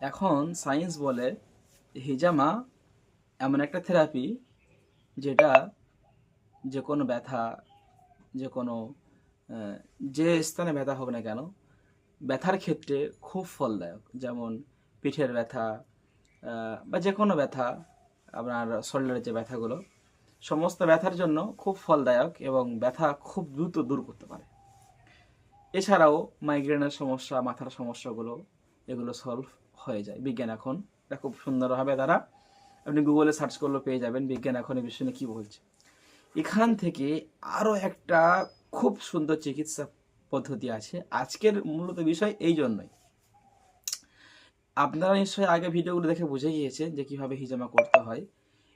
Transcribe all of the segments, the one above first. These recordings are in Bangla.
এখন সায়েন্স বলে হিজামা এমন একটা থেরাপি যেটা যে কোনো ব্যথা, যে কোনো যে স্থানে ব্যথা হোক না কেন, ব্যথার ক্ষেত্রে খুব ফলদায়ক। যেমন পিঠের ব্যথা বা যে কোনো ব্যথা, আপনার শরীরের যে ব্যথাগুলো, সমস্ত ব্যথার জন্য খুব ফলদায়ক এবং ব্যথা খুব দ্রুত দূর করতে পারে। এছাড়াও মাইগ্রেনের সমস্যা, মাথার সমস্যাগুলো, এগুলো সলভ হয়ে যায়। বিজ্ঞান এখন এটা খুব সুন্দরভাবে তারা, আপনি গুগলে সার্চ করলেও পেয়ে যাবেন বিজ্ঞান এখন এই বিষয়ে কী বলছে। এখান থেকে আরও একটা খুব সুন্দর চিকিৎসা পদ্ধতি আছে। আজকের মূলত বিষয় এই জন্যই, আপনারা নিশ্চয়ই আগে ভিডিওগুলো দেখে বুঝে গিয়েছেন যে কীভাবে হিজামা করতে হয়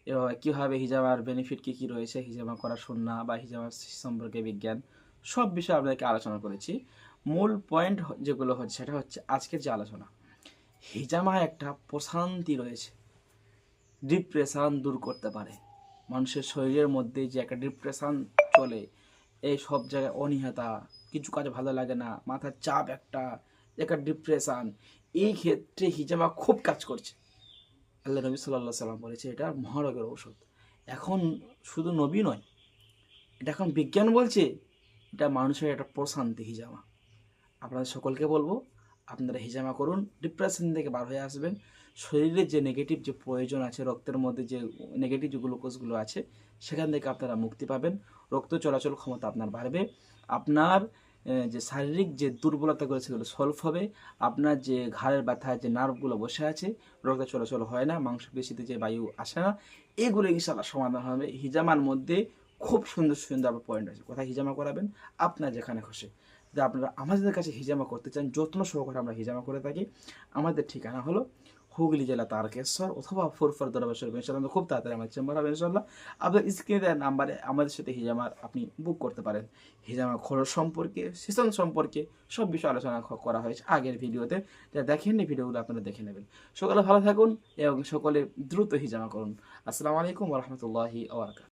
এবং কীভাবে হিজামার বেনিফিট কী কী রয়েছে, হিজামা করার সুন্নাহ বা হিজামা সম্পর্কে বিজ্ঞান, সব বিষয়ে আপনাদেরকে আলোচনা করেছি। মূল পয়েন্ট যেগুলো হচ্ছে সেটা হচ্ছে আজকের যে আলোচনা, হিজামা একটা প্রশান্তি রয়েছে, ডিপ্রেশন দূর করতে পারে। মানুষের শরীরের মধ্যে যে একটা ডিপ্রেশন চলে, এই সব জায়গায় অনীহাতা, কিছু কাজ ভালো লাগে না, মাথার চাপ, একটা ডিপ্রেশন, এই ক্ষেত্রে হিজামা খুব কাজ করছে। আল্লাহ নবী সাল্লাল্লাহু সাল্লাম বলেছে এটা মহারোগের ঔষধ। এখন শুধু নবী নয়, এটা এখন বিজ্ঞান বলছে এটা মানুষের একটা প্রশান্তি হিজামা। আপনাদের সকলকে বলবো আপনারা হিজামা করুন, ডিপ্রেশন থেকে বার হয়ে আসবেন। শরীরের যে নেগেটিভ যে প্রয়োজন আছে, রক্তের মধ্যে যে নেগেটিভ যে গ্লুকোজগুলো আছে, সেখান থেকে আপনারা মুক্তি পাবেন। রক্ত চলাচল ক্ষমতা আপনার বাড়বে, আপনার যে শারীরিক যে দুর্বলতাগুলো সেগুলো সলভ হবে, আপনার যে ঘাড়ের ব্যথা, যে নার্ভগুলো বসে আছে, রক্ত চলাচল হয় না, মাংসপেশিতে যে বায়ু আসে না, এগুলো ইনশাআল্লাহ সমাধান হবে। হিজামার মধ্যে খুব সুন্দর সুন্দর পয়েন্ট আছে। কোথায় হিজামা করাবেন? আপনার যেখানে খুশি। যে আপনারা আমাদের কাছে হিজামা করতে চান, যত্ন সহকারে আমরা হিজামা করে থাকি। আমাদের ঠিকানা হলো হুগলি জেলা তারকেশ্বর অথবা ফুরফুরা দরবেশ্বর। ইনশাআল্লাহ খুব তাড়াতাড়ি আমার চেম্বার হবে ইনশাআল্লাহ। আপনার স্ক্রিনে দেওয়া নাম্বারে আমাদের সাথে হিজামার আপনি বুক করতে পারেন। হিজামা খরচ সম্পর্কে, সেশন সম্পর্কে সব বিষয়ে আলোচনা করা হয়েছে আগের ভিডিওতে, যা দেখেননি ভিডিওগুলো আপনারা দেখে নেবেন। সকলে ভালো থাকুন এবং সকলে দ্রুত হিজামা করুন। আসসালামু আলাইকুম ওয়া রাহমাতুল্লাহি ওয়া বারাকাতুহু।